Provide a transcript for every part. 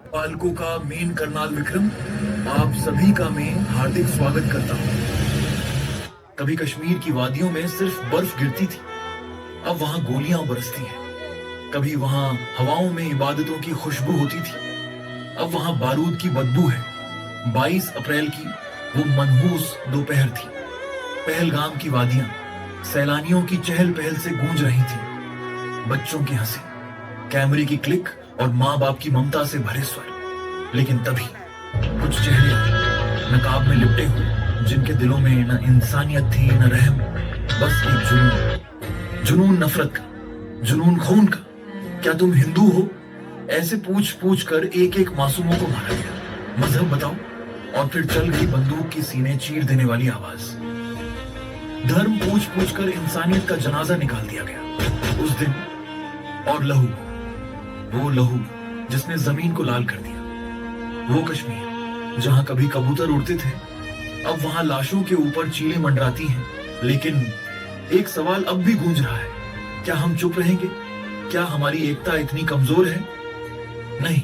पालकों का मेन करनाल विक्रम, आप सभी का मैं हार्दिक स्वागत करता हूँ। कभी कश्मीर की वादियों में सिर्फ बर्फ गिरती थी, अब वहां गोलियां बरसती हैं। कभी वहां हवाओं में इबादतों की खुशबू होती थी, अब वहां बारूद की बदबू है। 22 अप्रैल की वो मनहूस दोपहर थी। पहलगाम की वादियां सैलानियों की चहल पहल से गूंज रही थी। बच्चों की हंसी, कैमरे की क्लिक और माँ बाप की ममता से भरे स्वर। लेकिन तभी कुछ चेहरे आए, नकाब में लिपटे हुए, जिनके दिलों में न इंसानियत थी न रहम, बस एक जुनून। जुनून नफरत का, जुनून खून का। क्या तुम हिंदू हो? ऐसे पूछ पूछ कर एक एक मासूमों को मारा गया। मजहब बताओ, और फिर चल गई बंदूक की सीने चीर देने वाली आवाज। धर्म पूछ पूछ कर इंसानियत का जनाजा निकाल दिया गया उस दिन। और लहू, वो लहू जिसने जमीन को लाल कर दिया। वो कश्मीर जहां कभी कबूतर उड़ते थे, अब वहां लाशों के ऊपर चीलें मंडराती हैं। लेकिन एक सवाल अब भी गूंज रहा है, क्या हम चुप रहेंगे? क्या हमारी एकता इतनी कमजोर है? नहीं,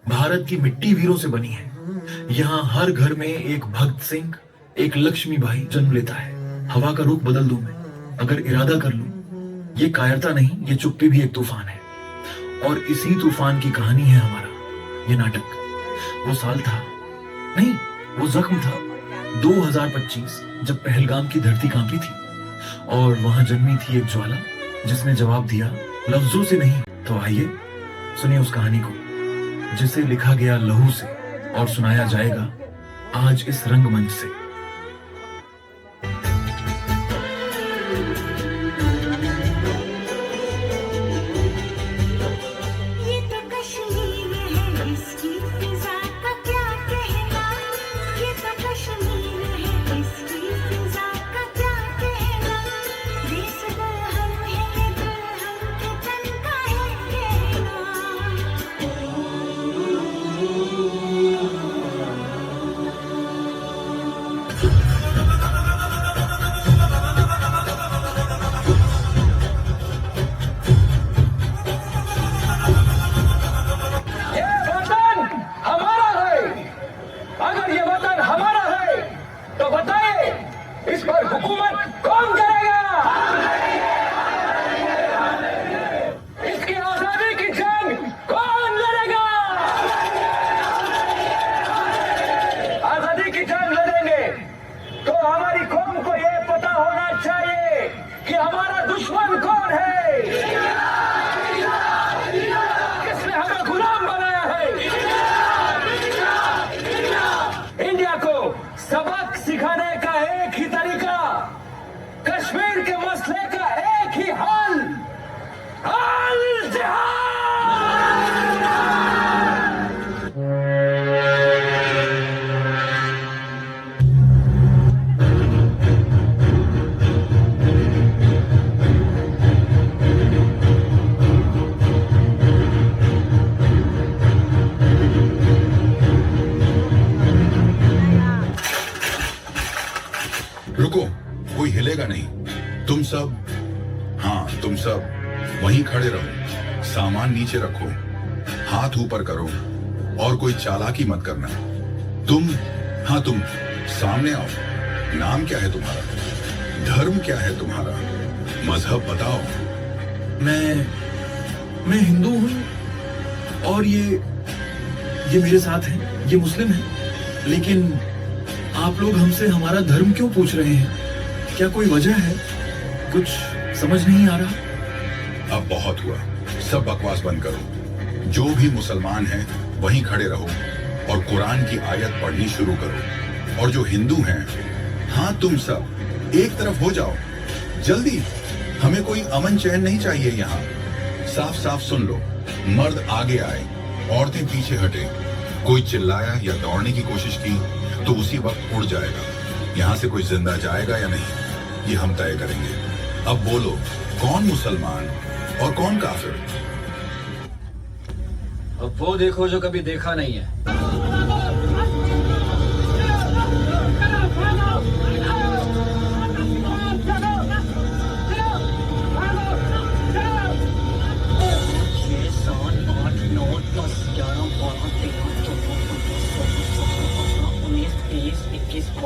भारत की मिट्टी वीरों से बनी है। यहाँ हर घर में एक भगत सिंह, एक लक्ष्मीबाई जन्म लेता है। हवा का रुख बदल दूं मैं, अगर इरादा कर लूं। ये कायरता नहीं, ये चुप्पी भी एक तूफान है। और इसी तूफान की कहानी है हमारा ये नाटक। वो साल था, नहीं वो जख्म था, 2025, जब पहलगाम की धरती कांपी थी और वहां जन्मी थी एक ज्वाला जिसने जवाब दिया लफ्जों से नहीं। तो आइए सुनिए उस कहानी को, जिसे लिखा गया लहू से और सुनाया जाएगा आज इस रंगमंच से। रुको, कोई हिलेगा नहीं। तुम सब, हाँ तुम सब वहीं खड़े रहो। सामान नीचे रखो, हाथ ऊपर करो और कोई चालाकी मत करना। तुम, हाँ तुम सामने आओ। नाम क्या है तुम्हारा? धर्म क्या है तुम्हारा? मजहब बताओ। मैं हिंदू हूं और ये मेरे साथ हैं, ये मुस्लिम हैं। लेकिन आप लोग हमसे हमारा धर्म क्यों पूछ रहे हैं? क्या कोई वजह है? कुछ समझ नहीं आ रहा। अब बहुत हुआ, सब बकवास बंद करो। जो भी मुसलमान हैं वहीं खड़े रहो और कुरान की आयत पढ़नी शुरू करो। और जो हिंदू हैं, हाँ तुम सब एक तरफ हो जाओ जल्दी। हमें कोई अमन चैन नहीं चाहिए यहाँ। साफ साफ सुन लो, मर्द आगे आए, औरतें पीछे हटे। कोई चिल्लाया या दौड़ने की कोशिश की तो उसी वक्त उड़ जाएगा। यहाँ से कोई जिंदा जाएगा या नहीं, ये हम तय करेंगे। अब बोलो, कौन मुसलमान और कौन काफिर? अब वो देखो जो कभी देखा नहीं है।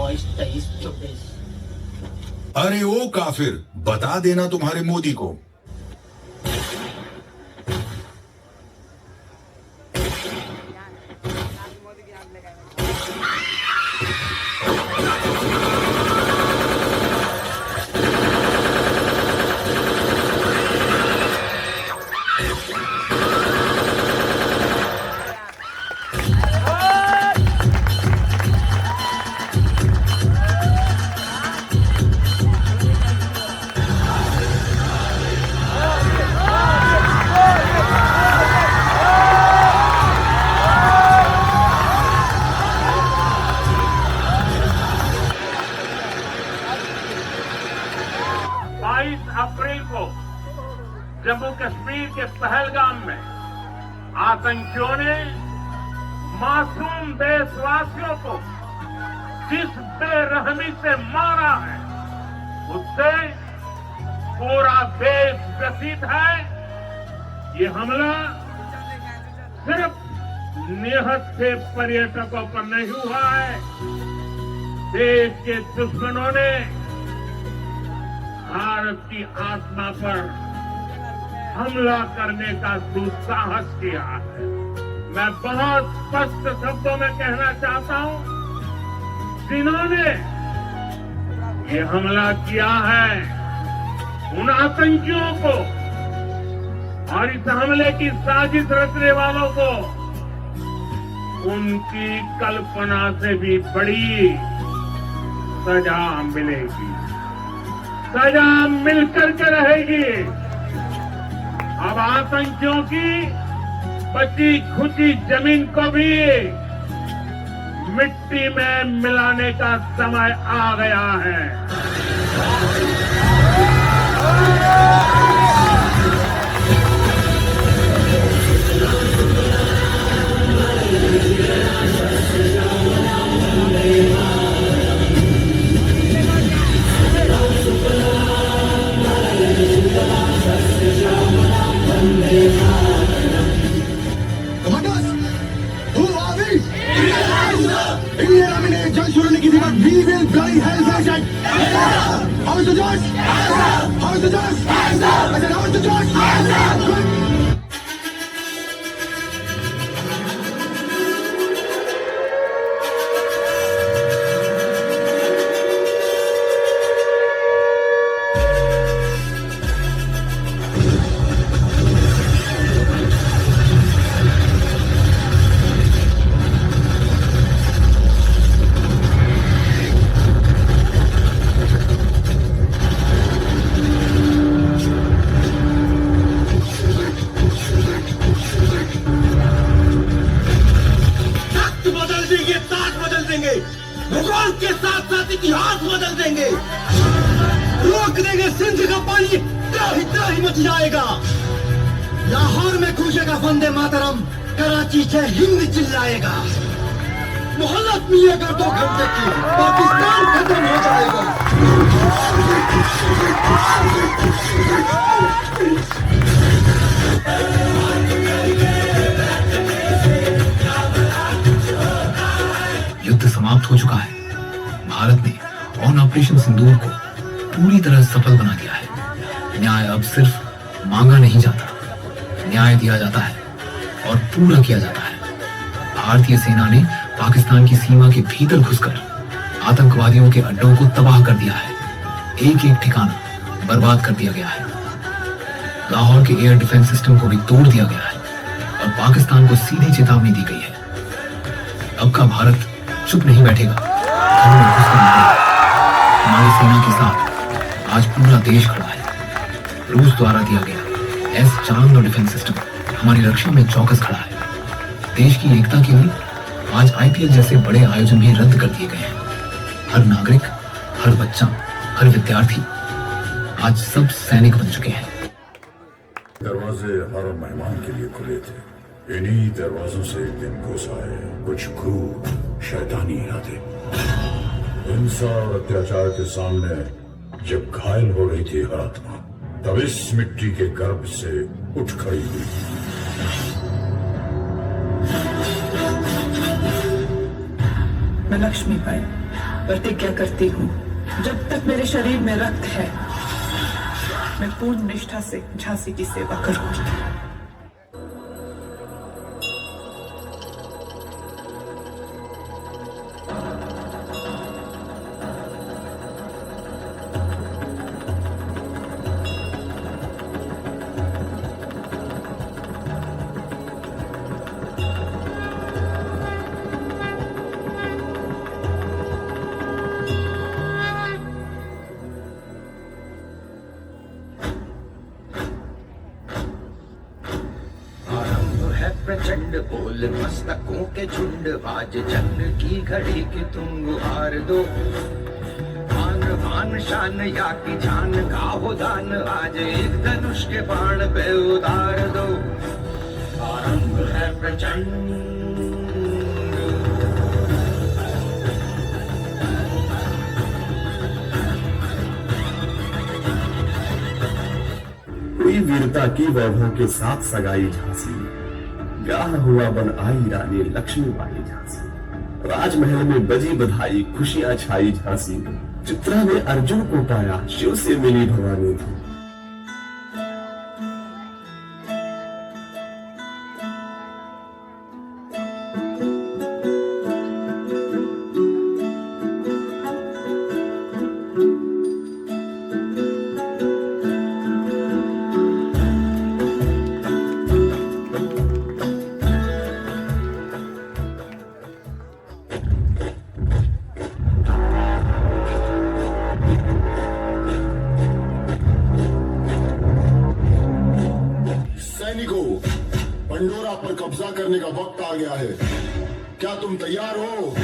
22, 23, 24। अरे ओ काफिर, बता देना तुम्हारे मोदी को। अप्रैल को जम्मू कश्मीर के पहलगाम में आतंकियों ने मासूम देशवासियों को जिस बेरहमी से मारा है उससे पूरा देश व्यथित है। ये हमला सिर्फ निहत से पर्यटकों पर नहीं हुआ है, देश के दुश्मनों ने भारत की आत्मा पर हमला करने का दुस्साहस किया है। मैं बहुत स्पष्ट शब्दों में कहना चाहता हूं, जिन्होंने ये हमला किया है उन आतंकियों को और इस हमले की साजिश रचने वालों को उनकी कल्पना से भी बड़ी सजा मिलेगी, सजा मिलकर के रहेगी। अब आतंकियों की बची खुची जमीन को भी मिट्टी में मिलाने का समय आ गया है। इंडियन आर्मी ने जंग शुरू नहीं की थी, but we will bloody hell Sergeant. How is the George? How is the George? I said, how is the George? Good. भूगोल के साथ साथ इतिहास बदल देंगे, रोक देंगे, सिंध का पानी त्राही त्राही मच जाएगा। लाहौर में गूंजेगा वंदे मातरम, कराची से हिंद चिल्लाएगा। मोहल्लत मिलेगा 2 घंटे की, पाकिस्तान खत्म हो जाएगा। युद्ध समाप्त हो चुका है। भारत ने ऑन ऑपरेशन सिंदूर को पूरी तरह सफल बना दिया है। न्याय अब सिर्फ मांगा नहीं जाता, न्याय दिया जाता है और पूरा किया जाता है। भारतीय सेना ने पाकिस्तान की सीमा के भीतर घुसकर आतंकवादियों के अड्डों को तबाह कर दिया है। एक एक ठिकाना बर्बाद कर दिया गया है। लाहौर के एयर डिफेंस सिस्टम को भी तोड़ दिया गया है और पाकिस्तान को सीधी चेतावनी दी गई है। अब का भारत चुप नहीं बैठेगा, घर में घुसकर मारेगा। हमारी सेना के साथ आज पूरा देश खड़ा है। रूस द्वारा दिया गया S-400 डिफेंस सिस्टम हमारी रक्षा में चौकस खड़ा है। देश की एकता के लिए आज IPL जैसे बड़े आयोजन भी रद्द कर दिए गए हैं। हर नागरिक, हर बच्चा, हर विद्यार्थी आज सब सैनिक बन चुके हैं। दरवाजे हर मेहमान के लिए खुले थे। इन्हीं दरवाजों से एक दिन घुस आए कुछ क्रूर शैतानी इरादे। हिंसा और अत्याचार के सामने जब घायल हो रही थी हर आत्मा, तब इस मिट्टी के गर्भ से उठ खड़ी हुई। मैं लक्ष्मीबाई प्रतिज्ञा करती हूँ, जब तक मेरे शरीर में रक्त है, मैं पूर्ण निष्ठा से झांसी की सेवा करूंगी। प्रचंड बोल मस्तकों के झुंड, बाज जंग की घड़ी की तुम गुहार दो। मान मान शान या की जान का हो दान, आज एक धनुष के बाण पे उतार दो। आरंभ है प्रचंड। हुई वीरता की वैभव के साथ सगाई झांसी, ब्याह हुआ बन आई रानी लक्ष्मीबाई झांसी। राजमहल में बजी बधाई, खुशियां छाई झांसी। चित्रा ने अर्जुन को पाया, शिव से मिली भवानी थी। पंडोरा पर कब्जा करने का वक्त आ गया है। क्या तुम तैयार हो?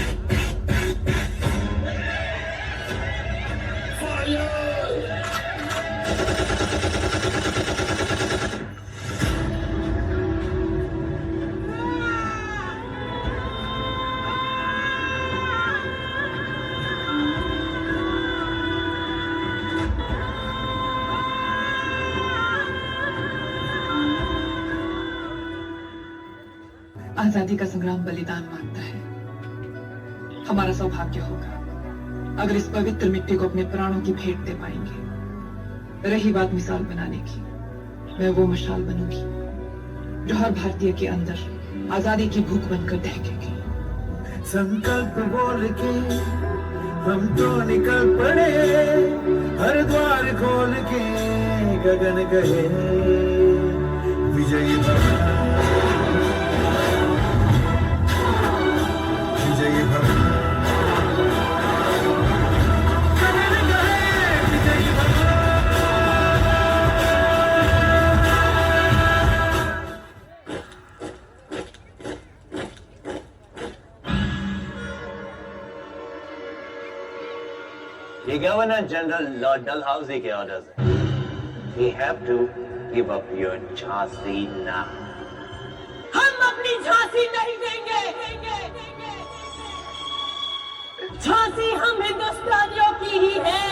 आजादी का संग्राम बलिदान मांगता है। हमारा सौभाग्य होगा अगर इस पवित्र मिट्टी को अपने प्राणों की भेंट दे पाएंगे। रही बात मिसाल बनाने की, मैं वो मशाल बनूंगी जो हर भारतीय के अंदर आजादी की भूख बनकर दहकेगी। संकल्प बोल के हम तो निकल पड़े, हर द्वार खोल के गगन कहे विजयी भव, विजयी भव, गगन कहे विजयी भव। The Governor General Lord Dalhousie के orders हैं। We have to give up your Jhansi now. हम अपनी झांसी नहीं देंगे। झांसी हम हिंदुस्तानियों की ही है।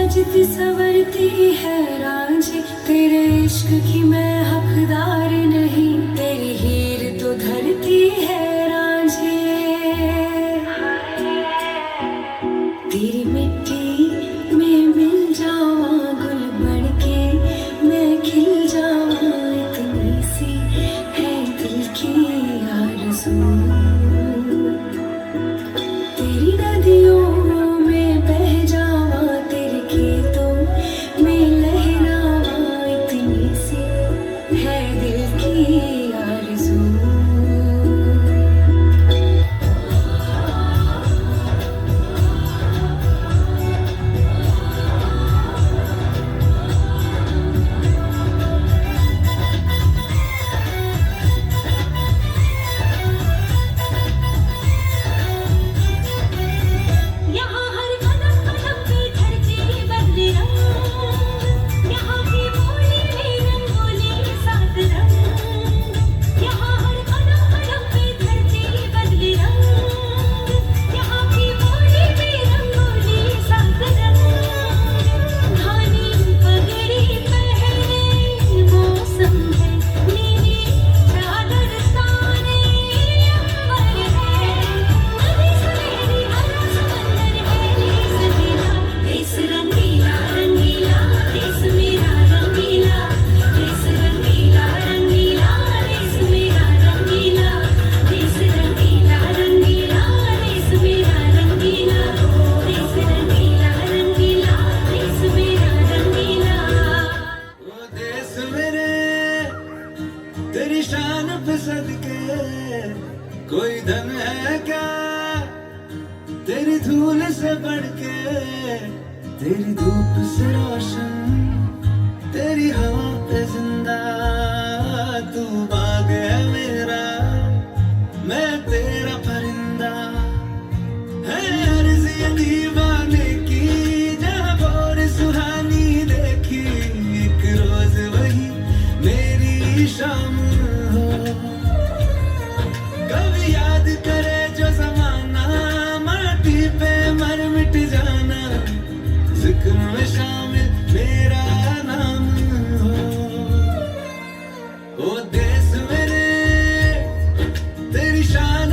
सजती संवरती है रांझे, तेरे इश्क की मैं हकदार नहीं, तेरी हीर तो धरती है रांझे। तेरी मिट्टी में मिल जावा गुल बन के, मैं खिल जावा, इतनी सी है दिल की आरज़ू। तेरी नदियों में बह जावा, तेरे खेतों में लहरावा, इतनी सी है दिल की आरज़ू। यहाँ हर कदम कदम पे धरती बदले रंग, यहाँ की बोली भी रंगोली सात रंग। यहाँ हर कदम कदम पे धरती बदले रंग, यहाँ की बोली भी रंगोली सात रंग। धानी पगड़ी पहने मौसम है, नीली चादर ताने अंबर है। नदी सुनहरी हरा समंदर है, देश रंगीला रंगीला, देश मेरा रंगीला, देश रंगीला रंगीला, देश मेरा रंगीला, देश रंगीला रंगीला, देश मेरा रंगीला, देश रंगीला रंगीला, देश मेरा रंगीला। वो देश मेरे तेरी शान पे सदके, कोई धन है क्या तेरी धूल से बढ़ के, तेरी धूप से रोशन, तेरी हवा पे जिंदा, तू बाग है मेरा, मैं तेरा परिंदा। है अर्ज़ी दीवाने की, जहाँ भोर सुहानी देखी, एक रोज वही मेरी शाम हो। कभी याद करे जो जमाना, माटी पे मर मिट जाना, जिक्र में शामिल मेरा नाम हो। ओ देश मेरे तेरी शान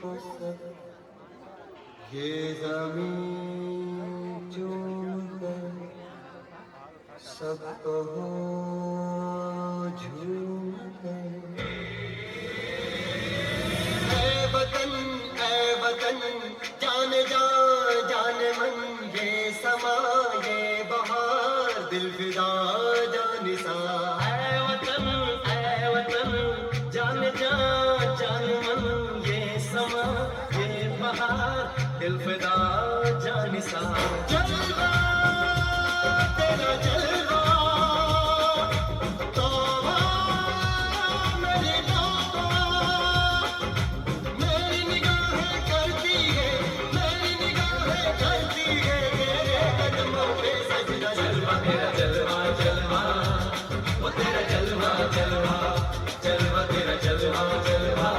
तो सब ये ज़मीन चूम कर सब कहो झूम कर। ऐ वतन जाने जा जाने मन ये समा ये बहार दिल फिदा जानिसा। ऐ वतन जाने जा जाने मन ये समा ये बहार दिल फिदा जानिसा। जलवा तेरा जलवा तौबा मेरी तौबा मेरी निगाहें करती है तेरे कदमों पे सजदा। जलवा तेरा जलवा जलवा वो तेरा जलवा जलवा जलवा तेरा जलवा जलवा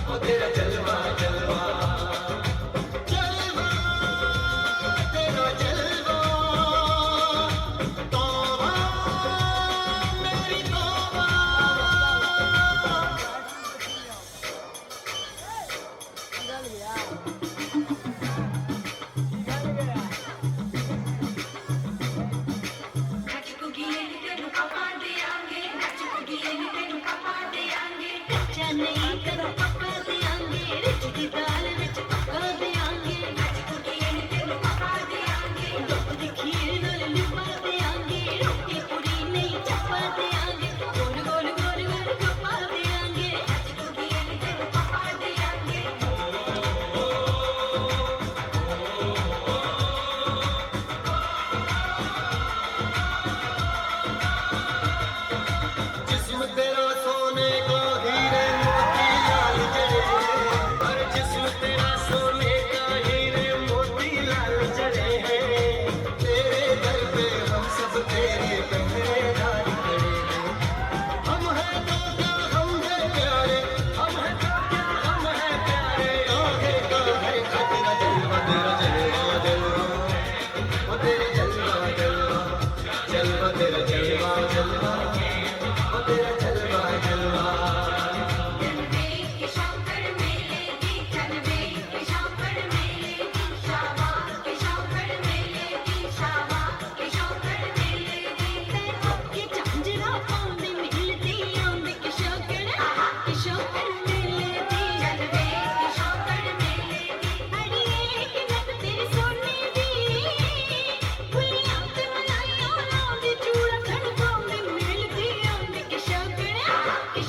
वो तेरा जलवा जलवा जलवा तेरा जलवा तौबा मेरी तौबा। जिस्म तेरा सोने का हीरे मोती लाल जड़े, हर जिस्म तेरा सोने का हीरे मोती लाल जड़े हैं। तेरे दर पे हम सब तेरे पहरेदार खड़े हैं। हम हैं तो क्या हम हैं प्यारे, हम हैं तो क्या हम हैं प्यारे। आगे का है खतरा जलवा तेरा जलवा जलवा वो तेरे जलवा जलवा जलवा तेरा जलवा जलवा वो तेरा जलवा जलवा। जलवे के शौकर मेले की जलवे के शौकर मेले की शावा के शौकर मेले की शावा के शौकर मेले की। के झांझरा पाਉਂਦੇ मिलती आंदे के शौकर मेले की। जलवे के शौकर मेले की अड़िए के नक तेरे सोने दी फुलियां ते मलाइयां लाਉਂਦੇ चूड़ा खड़काਉਂਦੇ मिलती आंदे के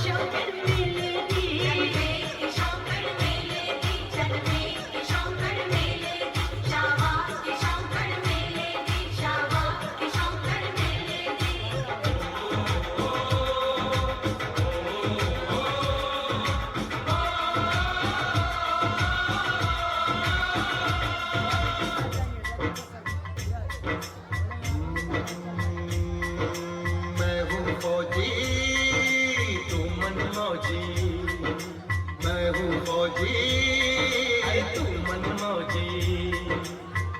शौकर मेले की। जलवे के शौकर मेले की जलवे के शौकर मेले की शावा के शौकर मेले की शावा के शौकर मेले की। मैं हूँ फौजी तू मनमौजी, मैं हूँ फौजी तू मनमौजी।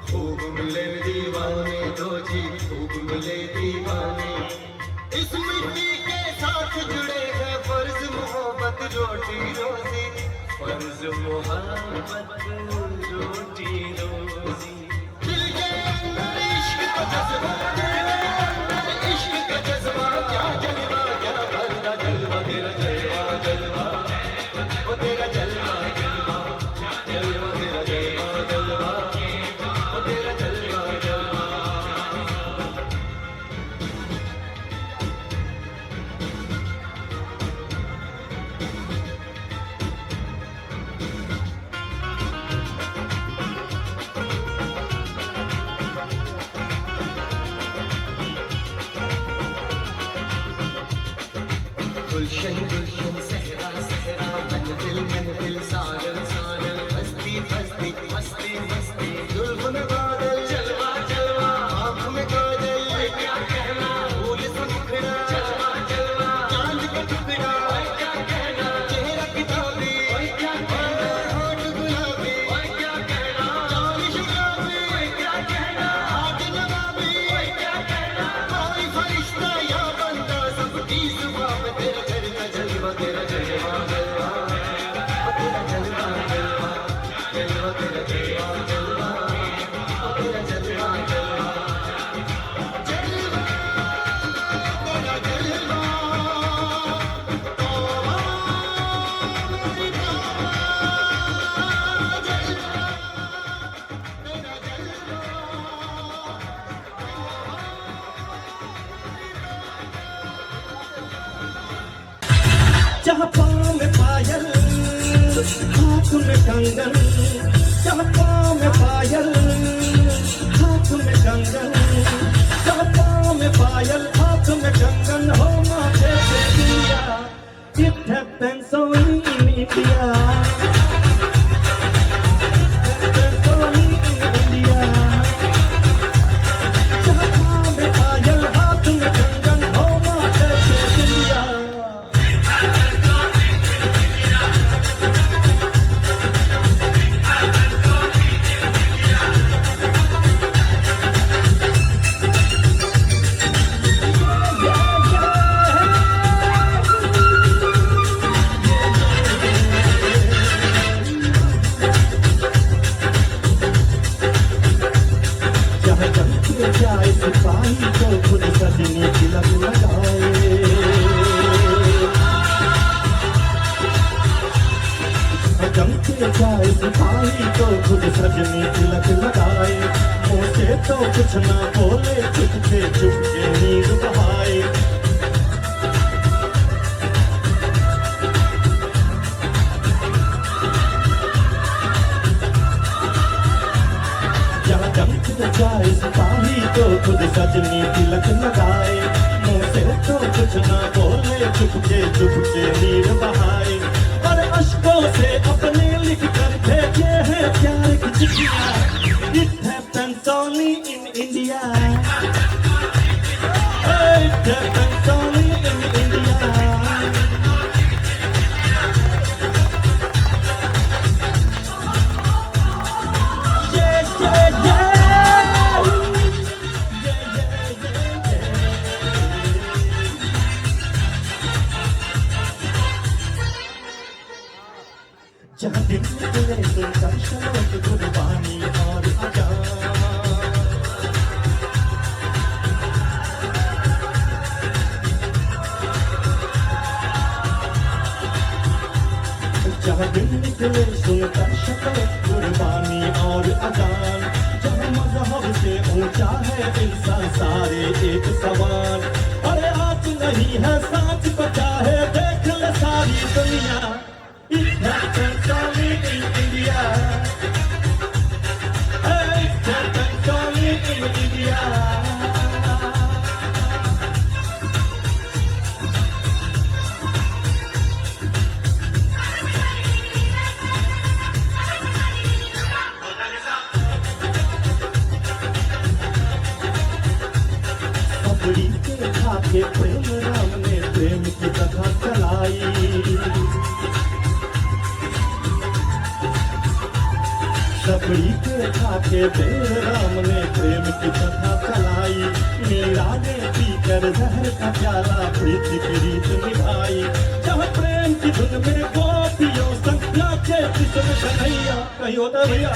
खूब मिले दीवाने दो जी खूब मिले दीवाने। इस मिट्टी के साथ जुड़े हैं फर्ज मोहब्बत रोटी रोजी, फर्ज मोहब्बत रोटी रोजी। दिल के अंदर इश्क का जज्बा, दिल के अंदर इश्क का जज्बा। क्या जलवा क्या भरदा जलवा तेरा जलवा जलवा वो तेरा जलवा जलवा जलवा तेरा जलवा जलवा वो तेरा जलवा जलवा। हाथ में कंगन क्या पाँव में पायल, हाथ में कंगन क्या पाँव में पायल, हाथ में कंगन हो माथे पे दिया। It happens only in India. It happens only in India. जहाँ पाँव में पायल, हाथ में कंगन हो माथे पे दिया। जहाँ जंग जाए सिपाही तो खुद सजनी तिलक लगाए। जहाँ जंग जाए सिपाही तो खुद सजनी तिलक लगाए। मुँह से तो कुछ ना बोले, चुपके चुपके नींद बहाए। जहाँ जंग जाए सिपाही तो खुद सजनी तिलक लगाए। मुँह से तो कुछ ना बोले, चुपके चुपके नीर बहाए। और अश्कों से अपने लिख कर भेजे हैं प्यार की चिट्ठियाँ। It happens only in India. It happens only in India. Yeah, yeah, yeah. जहाँ दिन निकले सुनकर शलोक गुरबानी और अजान। जहाँ दिन निकले सुनकर शलोक गुरबानी और अजान। जहाँ मजहब से ऊंचा है इंसान सारे एक समान। अरे आज नहीं है साथ बचा है, देख ले सारी दुनिया। It happens only in India. It happens only in India. सबड़ी के खाके प्रेम राम ने प्रेम की कथा चलाई। सबड़ी के खाके बेर राम ने प्रेम की कथा चलाई। मीरा ने पीकर जहर का प्याला प्रीति की रीत निभाई। जहाँ प्रेम की धुन में गोपियों संग नाचे कृष्ण कन्हैया। कहीं होता है भैया?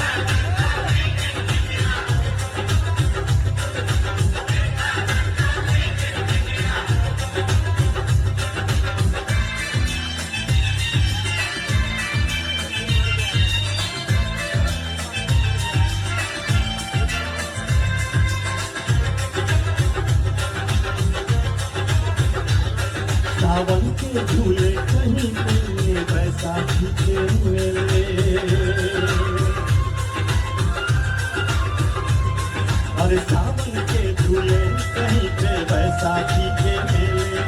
सावन के झूले कहीं पे बैसाखी के मेले। अरे सावन के झूले कहीं पे बैसाखी के मेले।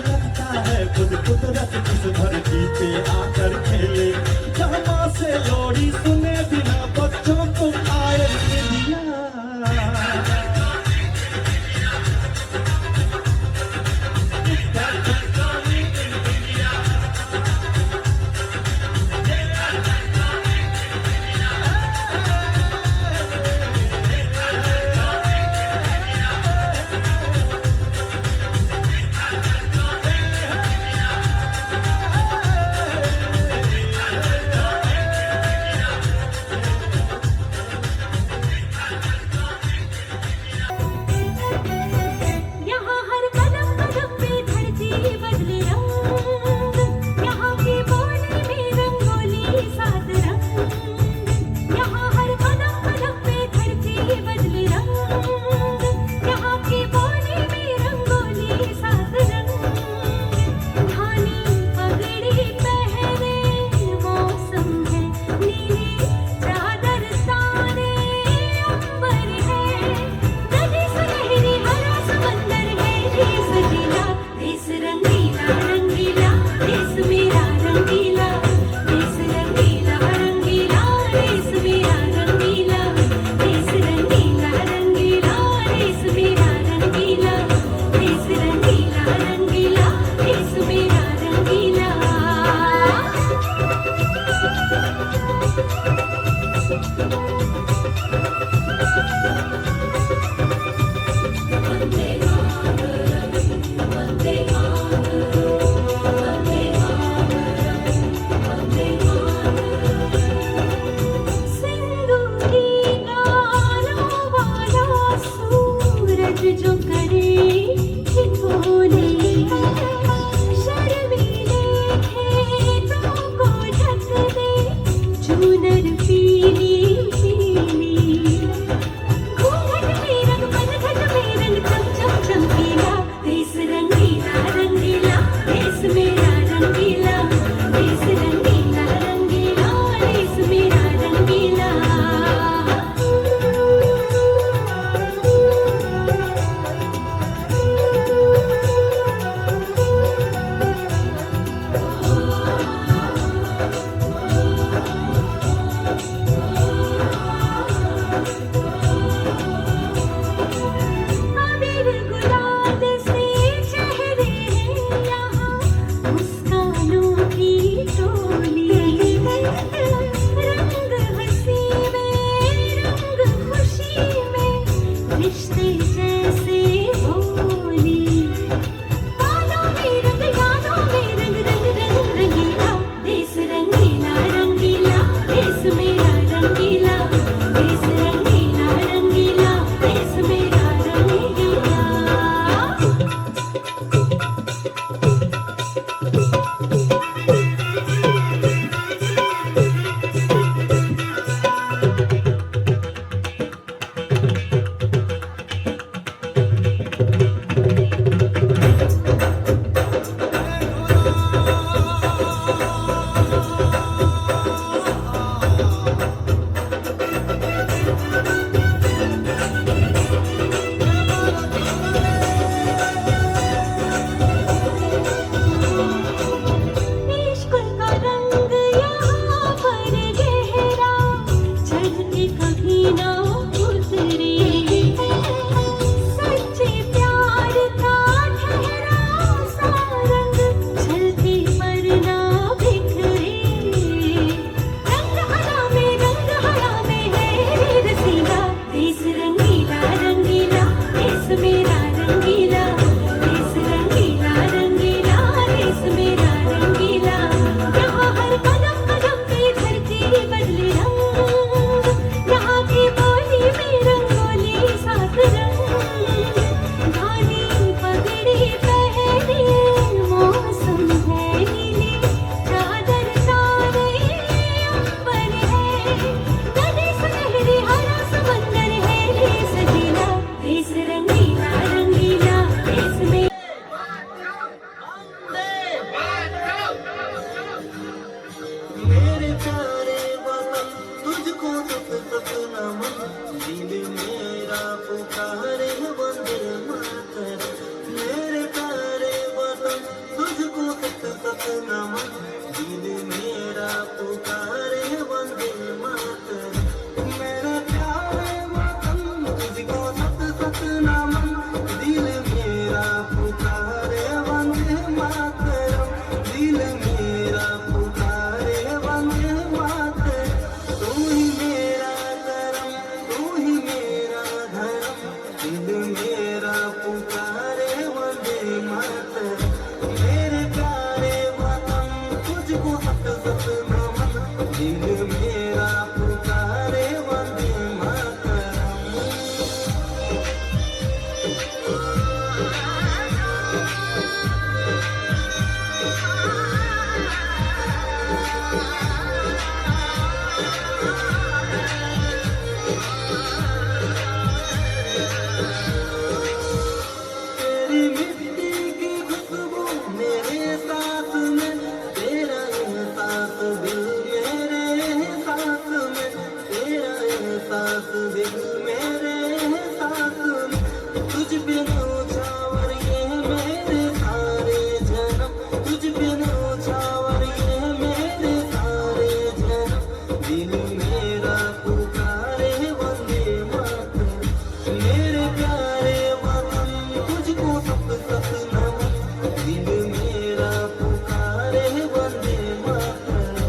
लगता है खुद कुदरत किस धरती पे आकर खेले। जहाँ माँ से लोरी सुने बिना बच्चों को आए मिलिया। प्यारे वतन तुझको सत सत नमन दिल मेरा पुकारे वंदे मातरम मेरे प्यारे वतन तुझको सत सत नमन दिल मेरा पुकारे वंदे मातरम मेरे प्यारे वतन तुझको सत सत नमन दिल मेरा पुकारे वंदे मातरम दिल मेरा पुकारे वंदे मातरम तू ही मेरा करम तू ही मेरा धर्म दिल मेरा पुकारे वंदे मातरम मेरे प्यारे वतन तुझको सत सत नमन दिल मेरा पुकारे वंदे मातरम तेरी मिट्टी की खुशबू मेरे साथ में तेरा एहसास दिल मेरे एहसास में तेरा एहसास दिल मेरे एहसास में तुझ पे नौछावर ये मेरे सारे जन्म तुझ पे नौछावर ये मेरे सारे जन्म दिल मेरा पुकारे वंदे मातरम मेरे प्यारे वतन तुझको सत सत नमन दिल मेरा पुकारे वंदे मातरम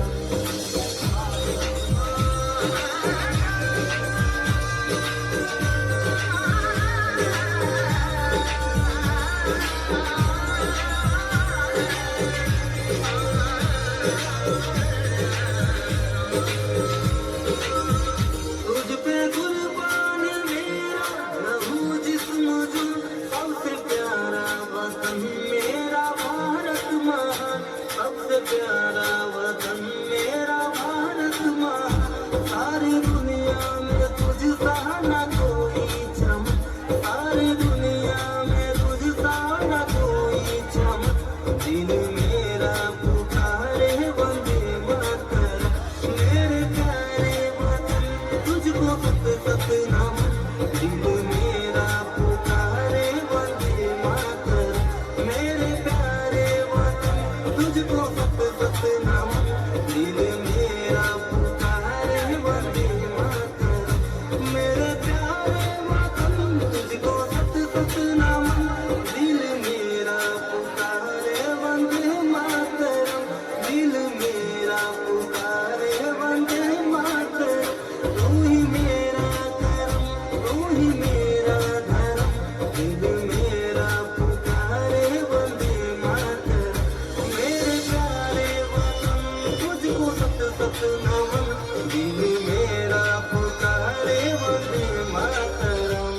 तुझ पे कुर्बान मेरा लहू जिस्म जुन सबसे प्यारा वतन मेरा भारत महान सबसे प्यारा वतन मेरा भारत महान सारी दुनिया में तुझ सा न कोई चमक सारी दुनिया में तुझ सा न कोई चमक दिल मेरा पुकारे वंदे मातरम मेरे प्यारे वतन तुझको सत सत नमन दिल मेरा पुकारे वंदे मातरम मेरे प्यारे वतन तुझको सत सत नमन दिल मेरा पुकारे वंदे मातरम मेरे प्यारे वतन तुझको सत सत नमन दिल मेरा पुकारे वंदे मातरम दिल मेरा पुकारे वंदे मातरम तू ही मेरा करम तू ही मेरा धर्म दिल मेरा पुकारे वंदे मातरम मेरे प्यारे वतन तुझको सत सत नमन दिल मेरा पुकारे वंदे मातरम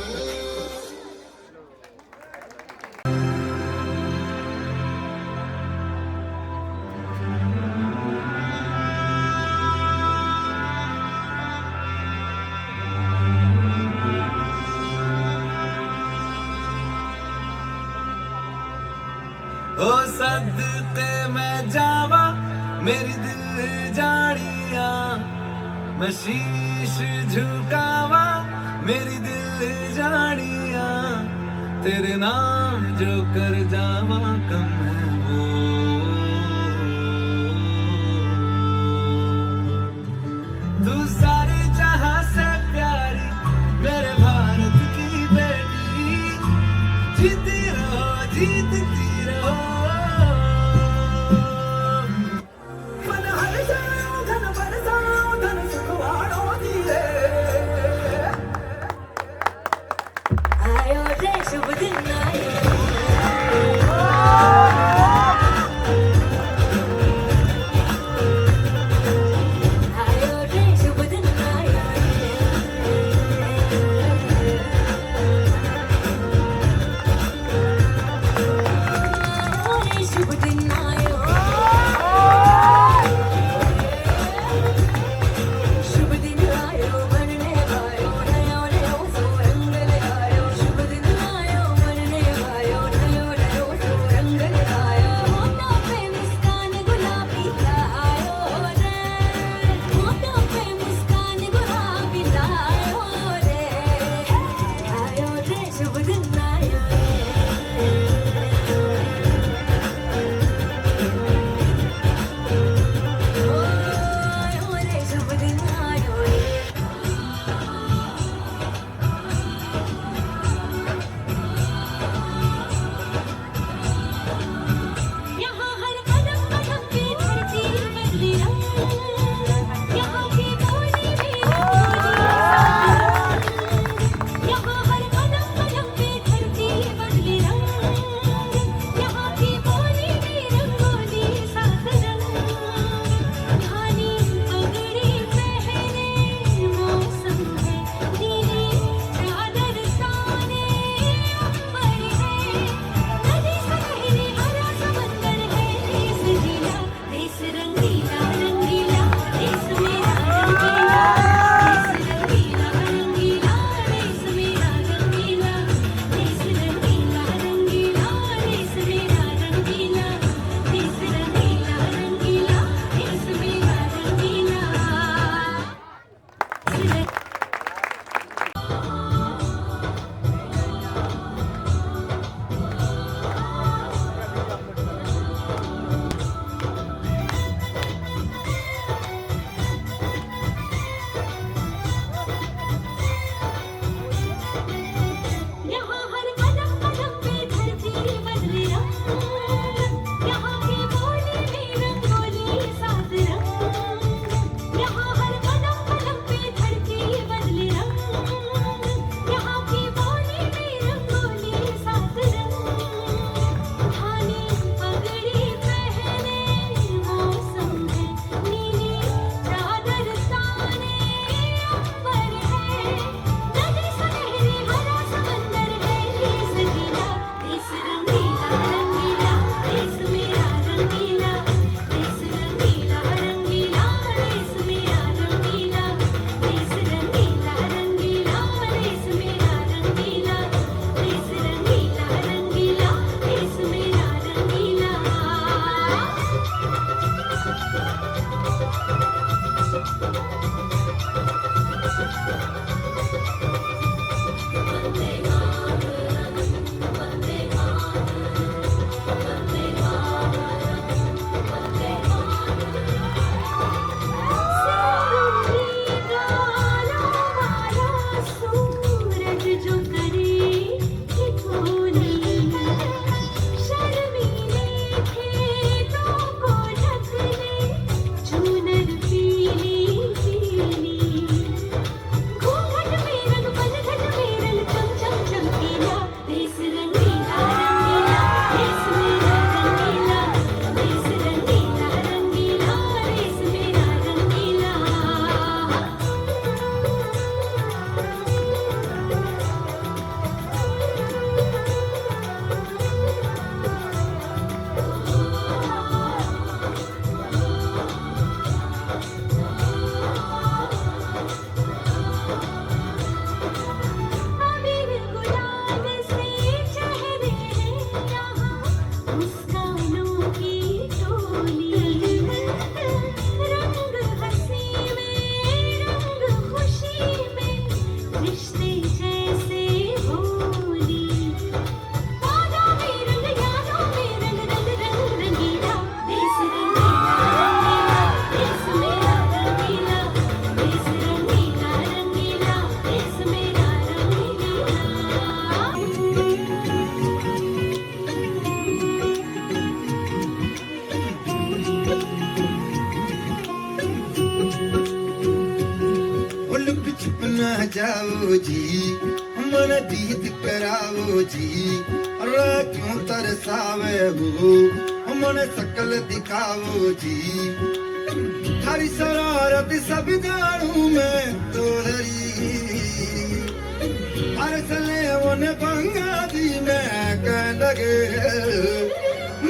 ओ सदके मैं जावा मेरी दिल जानिया मैं शीश झुकावा मेरी दिल जानिया तेरे नाम जो कर जावा कम है वो तू सारे जहां से प्यारी मेरे भारत की बेटी जीती रहो जीतती रहो मन हर जाओ धन बरसाओ धन सुखवाड़ो दिए आयो रे शुभ दिन आयो न जाओ जी, मन दीद कराओ जी, रे क्यों तरसावे हो, मन सकल दिखाओ जी, थारी शरारत सब जानू मैं तो हरी, अरसले उन बंगा दी मैं कह लगे,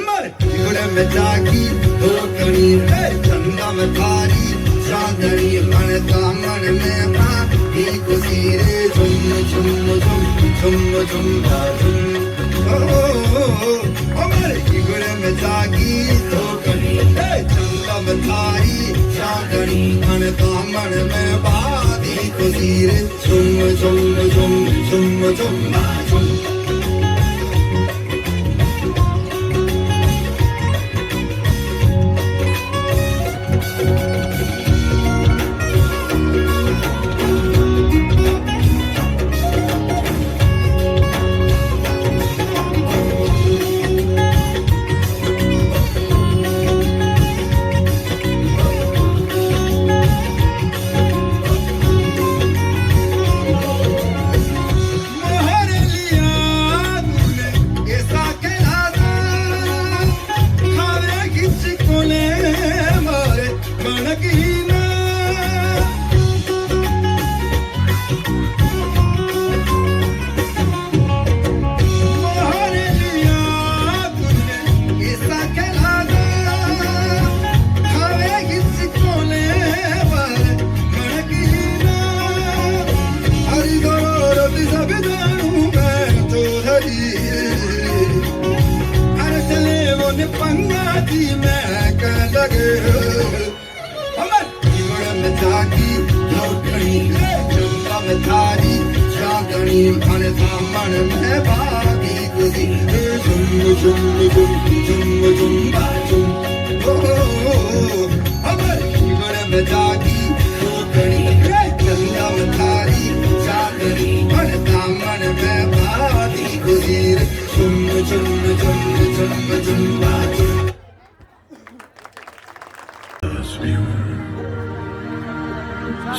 मर गुड़ में जागी हो कणी रे चंदा में थारी, चांदनी मन दामन में माँ ही खुशी रे झुम झुम झुम झुम झुम झुम, ओ मेरे गुड़ में जागी हो कणी रे चंदा में थारी, चांदनी मन दामन में बात ही खुशी रे झुम झुम झुम झुम झुम झुम।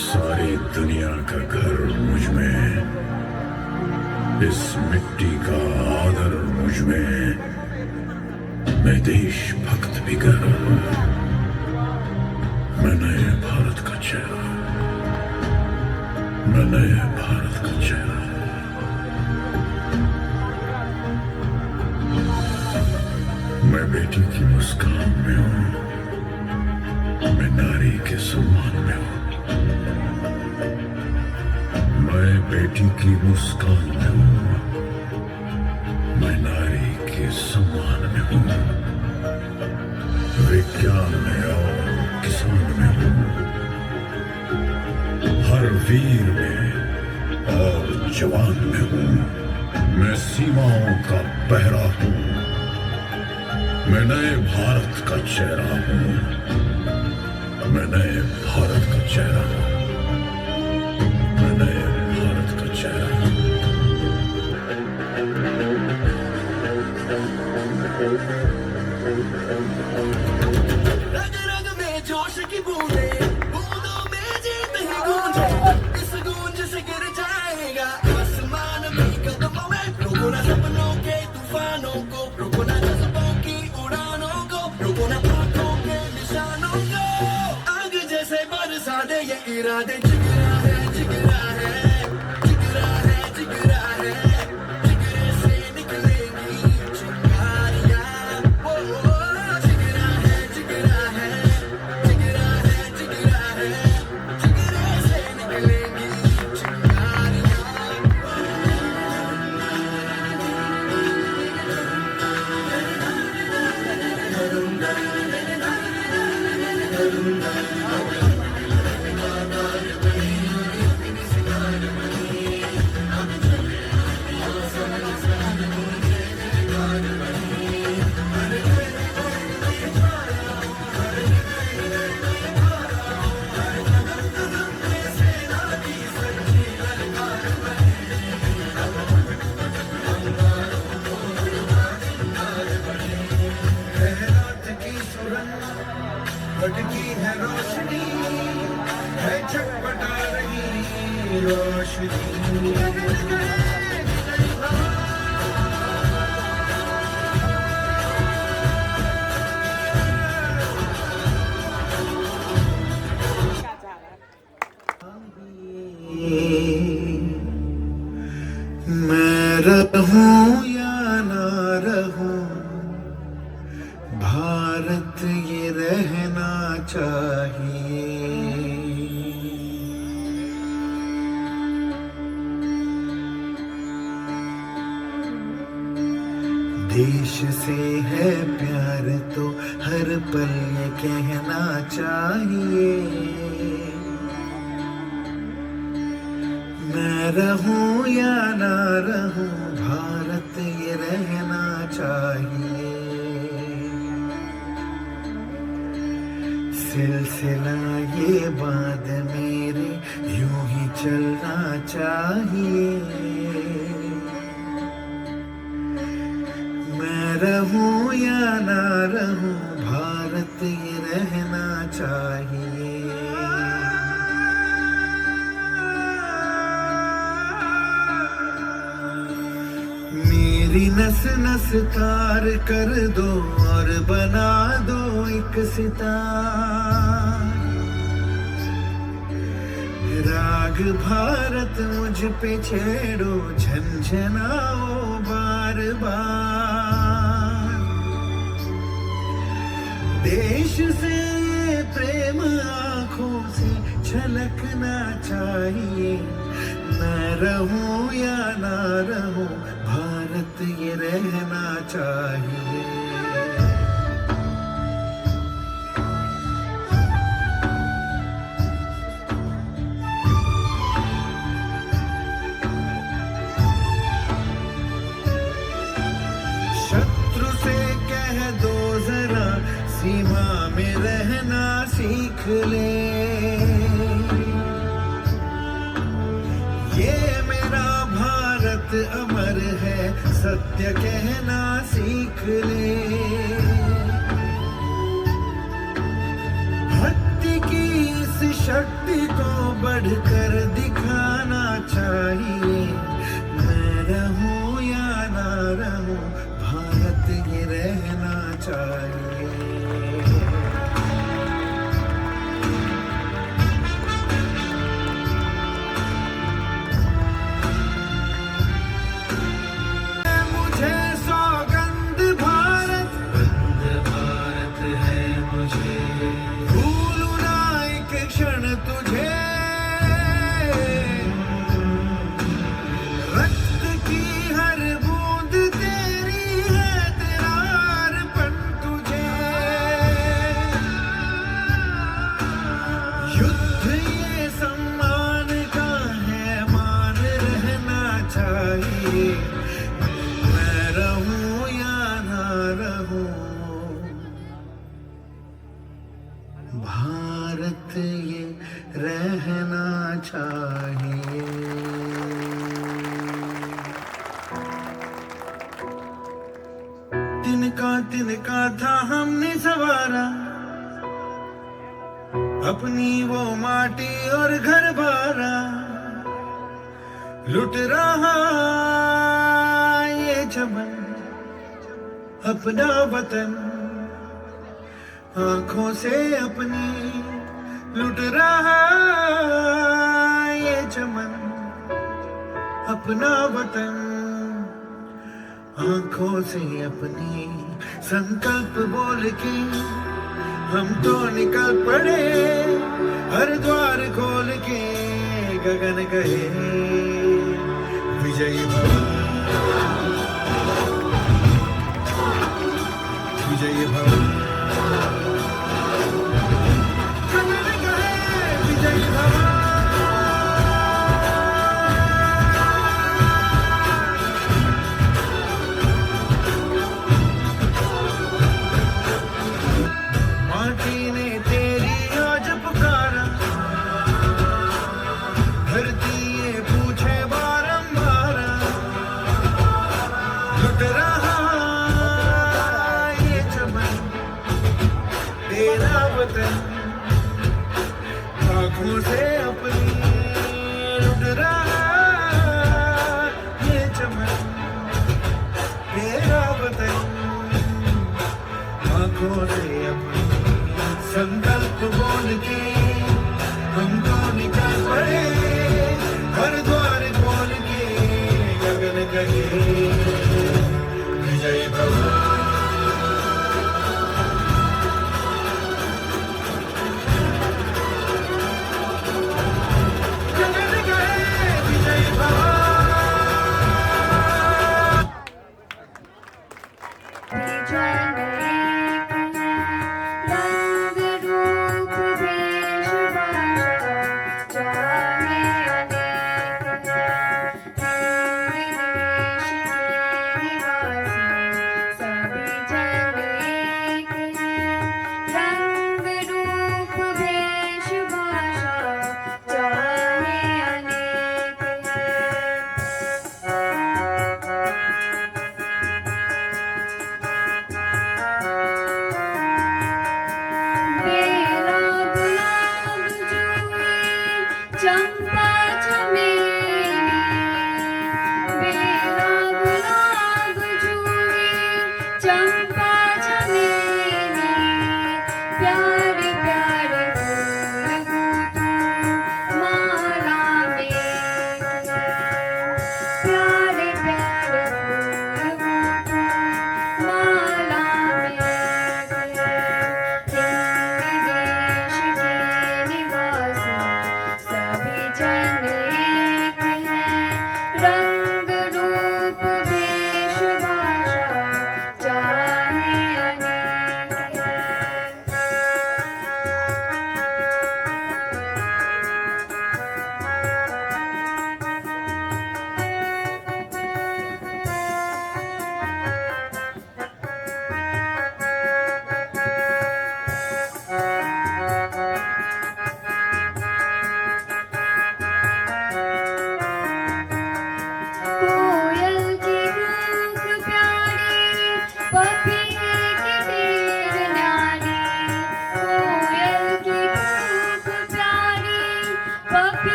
सारी दुनिया का घर मुझ में, इस मिट्टी का आदर मुझ में, मैं देशभक्त भी कर, मैं नए भारत का चेहरा, मैं नए भारत का चेहरा। मैं बेटी की मुस्कान में हूं, मैं नारी के सम्मान में हूं, मैं बेटी की मुस्कान में हूं, मैं नारी के सम्मान में हूं, विज्ञान में और किसान में हूं, हर वीर में और जवान में हूं, मैं सीमाओं का पहरा हूं, मैं नए भारत का चेहरा हूं, मैं नए भारत का चेहरा हूं, मैं नए भारत का चेहरा हूं। रग रग में जोश की बूंदे, बूंदों में जीत ही गूंजे, इस गूंज से गिर जाएगा आसमान में कदमों में, रोको ना सपनों के तूफानों को, रोको ना जज्बों की उड़ानों को, रोको ना आंखों के निशानों को, आग जैसे बरसा दे ये इरादे, जिगरा है जिगरा है जिगरा है जिगरा है, जिगरे से निकलेगी चिंगारियां, ओ जिगरा है जिगरा है जिगरा है जिगरा है, जिगरे से निकलेगी चिंगारियां। भटकी है रोशनी मैं रहूं या ना रहूं, भारत ये रहना चाहिए। देश से है प्यार तो हर पल ये कहना चाहिए। मैं रहूं या ना रहूं, भारत ये रहना चाहिए। सिलसिला ये बात मेरे यूं ही चलना चाहिए। मैं रहूं या ना रहूं, भारत ये रहना चाहिए। मेरी नस नस तार कर दो और बना दो एक सितार। राग भारत मुझ पे छेड़ो, झंझनाओ बार बार। देश से ये प्रेम आंखों से छलकना चाहिए। मैं रहूं या ना रहूं, भारत ये रहना चाहिए। शत्रु से कह दो जरा, सीमा में रहना सीख ले। ये मेरा भारत अमर है, सत्य कहना सीख ले। भक्ति की इस शक्ति को बढ़कर दिखाना चाहिए। मैं रहूं या ना रहूं, भारत ये रहना चाहिए। भारत ये रहना चाहिए। तिनका था हमने सवारा, अपनी वो माटी और घर बारा। लुट रहा ये चमन अपना वतन, आंखों से अपनी लुट रहा ये चमन अपना वतन। आंखों से अपनी संकल्प बोल के हम तो निकल पड़े, हर द्वार खोल के गगन गए विजयी भव, विजयी भव। माटी ने तेरी आज पुकारा, धरती ये पूछे बारंबार। लुट रहा ये चमन तेरा वतन, आँखों से अपनी लुट रहा से अपनी संकल्प बोल के हमको निकल पड़े, हर द्वार खोल के गगन कहे विजय प्रभु।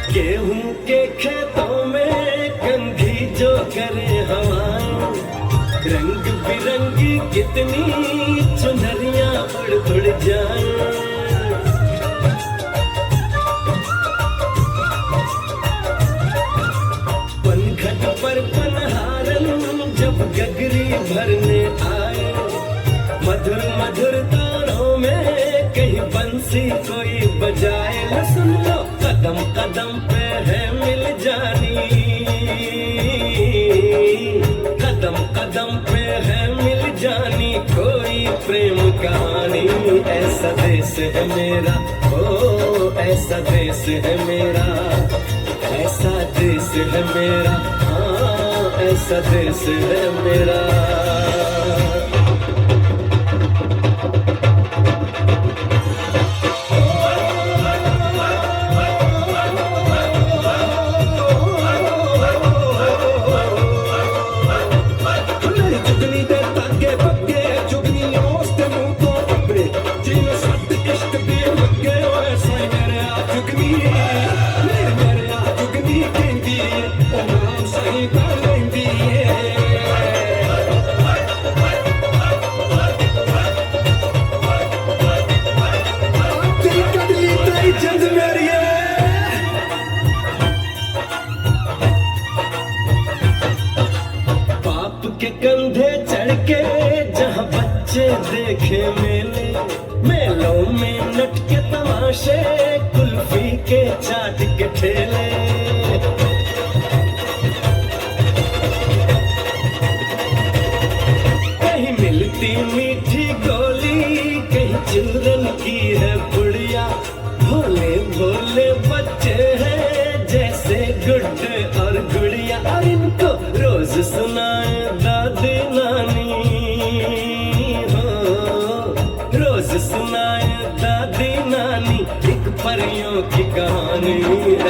गेहूं के खेतों में गंधी जो करे हवाएं, रंग बिरंगी कितनी चुनरियां उड़ उड़ जाएं। पनघट पर पनहारन जब गगरी भरने आए, मधुर मधुर तारों में कहीं बंसी कोई बजाए। न सुन लो कदम कदम पे है मिल जानी, कदम कदम पे है मिल जानी कोई प्रेम कहानी। ऐसा देश है मेरा, ओ ऐसा देश है मेरा, ऐसा देश है मेरा, हाँ ऐसा देश है मेरा। के कंधे चढ़ के जहाँ बच्चे देखे मेले, मेलों में नट के तमाशे, कुल्फी के चाट के ठेले। मीठी मीठी गोली कहीं चिल्ड्रन की है बुढ़िया भोले भोले बच्चे हैं जैसे गुड्डे और गुड़िया और इनको रोज सुनाए दादी नानी हो रोज सुनाए दादी नानी एक परियों की कहानी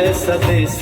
ऐसा देश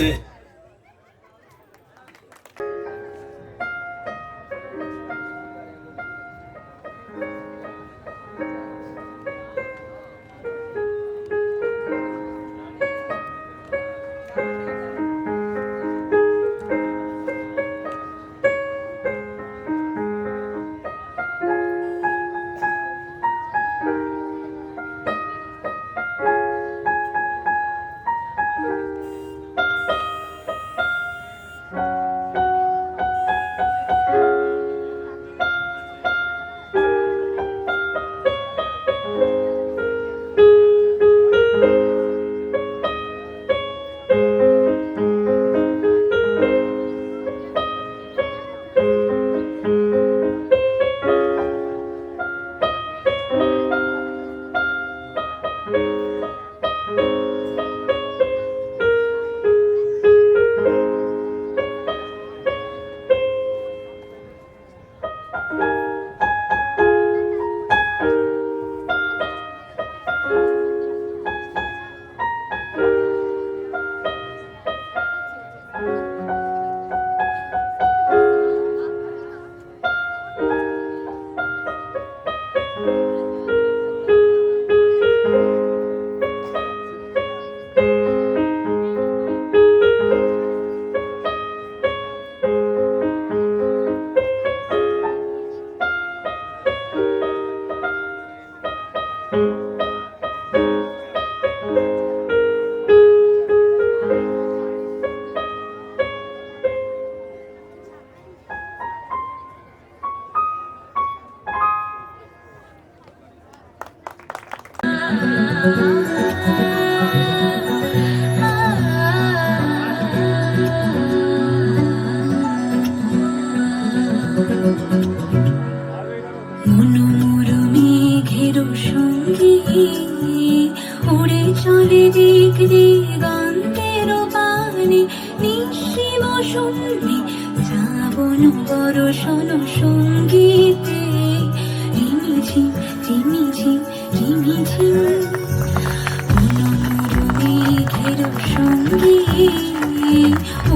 উড়ে চলে দিক দিগন্তের পানে নিঃসীম শূন্যে শ্রাবণ বরষণ সঙ্গীতে রিমিঝিম রিমিঝিম রিমিঝিম মনোমর মেঘের সঙ্গে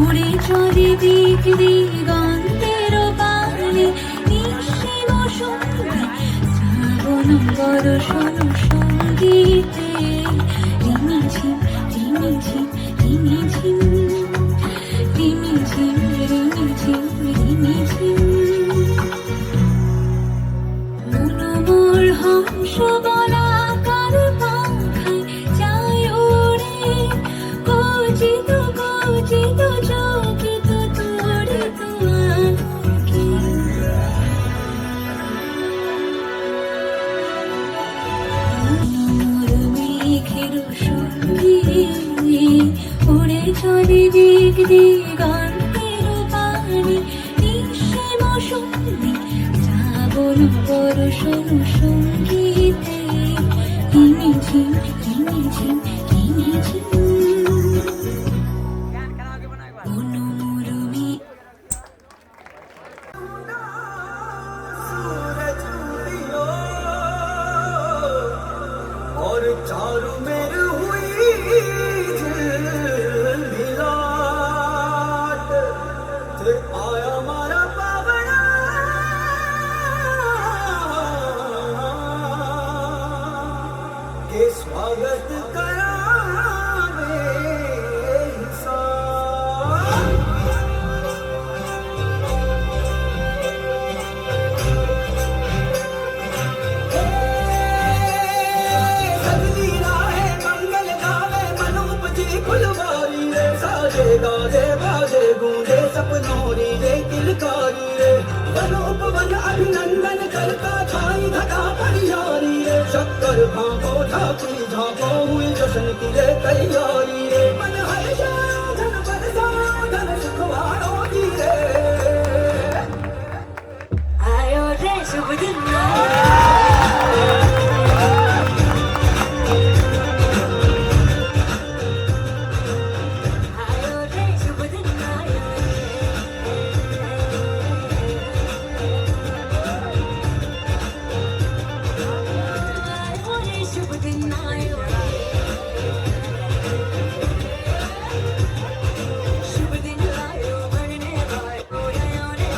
উড়ে চলে দিক দিগন্তের পানে নিঃসীম শূন্যে শ্রাবণ বরষণ সঙ্গীতে রিমিঝিম রিমিঝিম রিমিঝিম রিমিঝিম রিমিঝিম রিমিঝিম মনোমর হংস বলাকার পাখায় যায় ওড়ে কচিত কচিত চকিত তড়িত আলোকে মনোমর মেঘের সঙ্গে উড়ে চলে দিক দিগন্তের পানে নিঃসীম শূন্যে শ্রাবণ বরষণ সঙ্গীতে রিমিঝিম রিমিঝিম রিমিঝিম মনোমর মেঘ और चारों मेर हुई झिलमिलाट ते आया मारा पावना के स्वागत करावे इंसान सजनी राहे मंगल गावे मनोप जी फुलवारी रे साजे गाजे बाजे गूंजे सपनोरी रे किलकारी रे वनोप वन अभिनंदन करता छाई घटा परियारी रे शक्कर भांको ठाकी झांको हुई जश्न की रे तैयारी रे मन हर्षा धन बरसा धन सुखवारो की रे आयो रे शुभ दिन आयो रे शुभ दिन आयो आयो रे शुभ दिन आयो शुभ दिन आयो बनने वालो आयो रे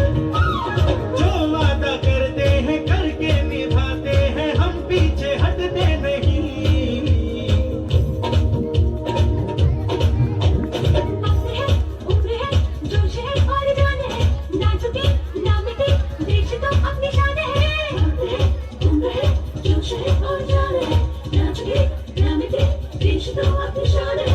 जो वादा करते हैं करके निभाते हैं हम पीछे हटते नहीं उम्र है जोश है और जान है ना झुके ना मिटे देश तो अपनी शान है उम्र है जोश है और जान है ना झुके ना मिटे देश तो अपनी शान है